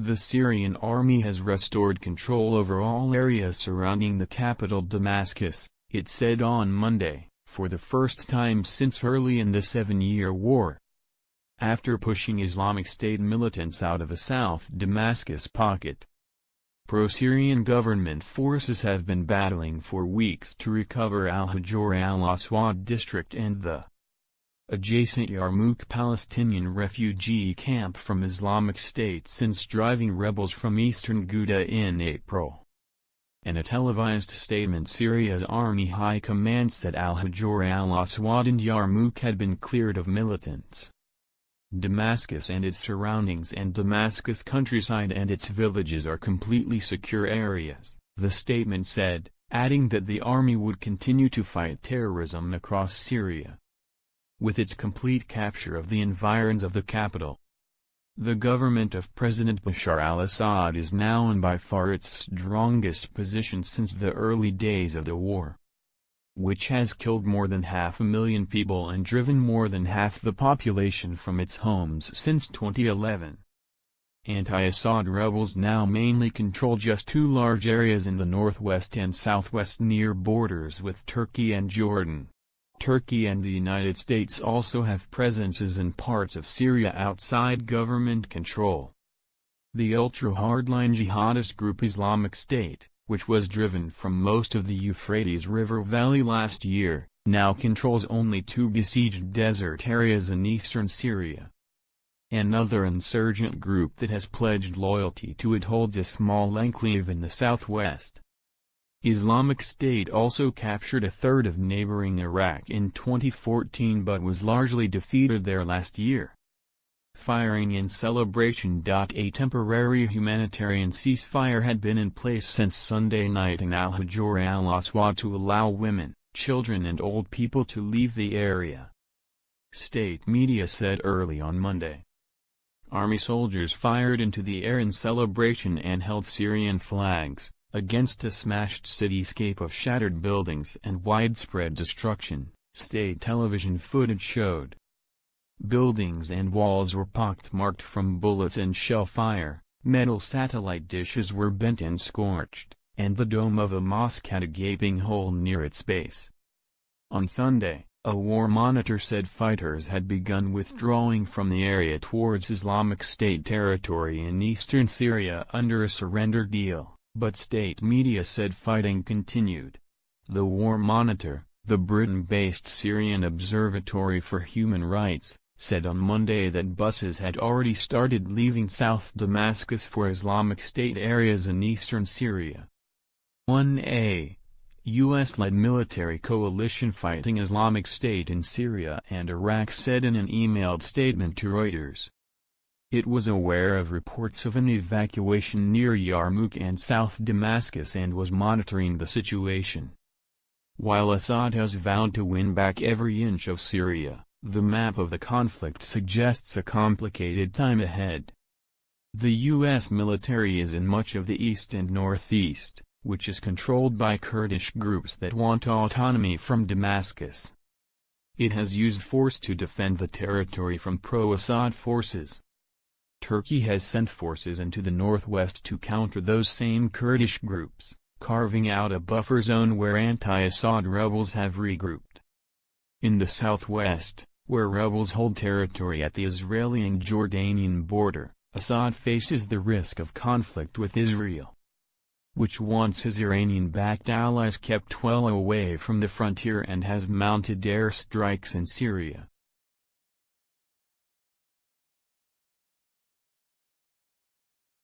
The Syrian army has restored control over all areas surrounding the capital Damascus, it said on Monday, for the first time since early in the Seven-Year War. After pushing Islamic State militants out of a South Damascus pocket, pro-Syrian government forces have been battling for weeks to recover al-Hajar al-Aswad district and the adjacent Yarmouk Palestinian refugee camp from Islamic State since driving rebels from eastern Gho.uta in April. In a televised statement, Syria's army high command said al-Hajar al-Aswad and Yarmouk had been cleared of militants. Damascus and its surroundings and Damascus countryside and its villages are completely secure areas, the statement said, adding that the army would continue to fight terrorism across Syria. With its complete capture of the environs of the capital, the government of President Bashar al-Assad is now in by far its strongest position since the early days of the war, which has killed more than 500,000 people and driven more than half the population from its homes since 2011. Anti-Assad rebels now mainly control just two large areas in the northwest and southwest near borders with Turkey and Jordan. Turkey and the United States also have presences in parts of Syria outside government control. The ultra-hardline jihadist group Islamic State, which was driven from most of the Euphrates River Valley last year, now controls only two besieged desert areas in eastern Syria. Another insurgent group that has pledged loyalty to it holds a small enclave in the southwest. Islamic State also captured a third of neighboring Iraq in 2014 but was largely defeated there last year. Firing in celebration. A temporary humanitarian ceasefire had been in place since Sunday night in al-Hajar al-Aswad to allow women, children and old people to leave the area. State media said early on Monday. Army soldiers fired into the air in celebration and held Syrian flags, against a smashed cityscape of shattered buildings and widespread destruction, state television footage showed. Buildings and walls were pockmarked from bullets and shell fire, metal satellite dishes were bent and scorched, and the dome of a mosque had a gaping hole near its base. On Sunday, a war monitor said fighters had begun withdrawing from the area towards Islamic State territory in eastern Syria under a surrender deal, but state media said fighting continued. The war monitor, the Britain-based Syrian Observatory for Human Rights, said on Monday that buses had already started leaving South Damascus for Islamic State areas in eastern Syria. Mond.ay, U.S.-led military coalition fighting Islamic State in Syria and Iraq, said in an emailed statement to Reuters. It was aware of reports of an evacuation near Yarmouk and South Damascus and was monitoring the situation. While Assad has vowed to win back every inch of Syria, the map of the conflict suggests a complicated time ahead. The U.S. military is in much of the east and northeast, which is controlled by Kurdish groups that want autonomy from Damascus. It has used force to defend the territory from pro-Assad forces. Turkey has sent forces into the northwest to counter those same Kurdish groups, carving out a buffer zone where anti-Assad rebels have regrouped. In the southwest, where rebels hold territory at the Israeli and Jordanian border, Assad faces the risk of conflict with Israel, which wants his Iranian-backed allies kept well away from the frontier and has mounted air strikes in Syria.